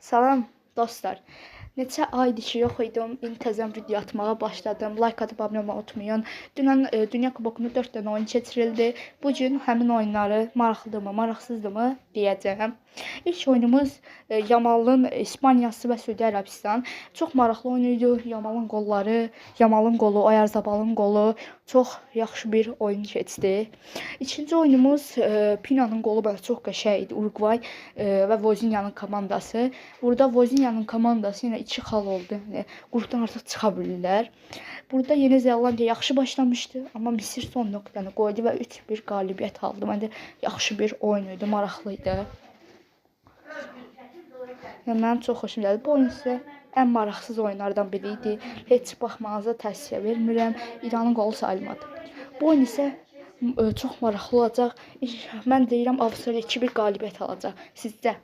Salam dostlar. Neçə aydır ki yox idim. İndi təzəm video atmağa başladım. Like atıb abunə olmağı unutmayın. Dünən Dünya Kubokunda 4 dənə oyun keçirildi. Bu gün həmin oyunları maraqlıdırmı, maraqsızdırmı deyəcəm. İlk oyunumuz Yamalın İspaniyası və Səudiyyə Ərəbistan. Çox maraqlı oyun idi. Yamalın qolları, Yamalın qolu, Oyarzabalın qolu çox yaxşı bir oyun keçdi. İkinci oyunumuz Pina'nın qolu bence çox qəşəng idi. Uruguay və Vozinyanın komandası. Burada Vozinyanın komandası yenə 2 xal oldu. Yəni qrupdan artıq çıxa bilirlər. Burada Yeni Zelandiya yaxşı başlamışdı, amma Misir son nöqtəni qoydu və 3-1 qalibiyyət aldı. Məncə yaxşı bir oyun idi, maraqlı idi. Yəni mənim çox xoşum gəldi. Bu oyun isə ən maraqsız oyunlardan biri idi. Heç baxmağınıza tövsiyə vermirəm. İranın qolu sayılmadı. Bu oyun isə çox maraqlı olacaq. Mən deyirəm Avstraliya 2-1 qalibiyyət alacaq. Sizcə?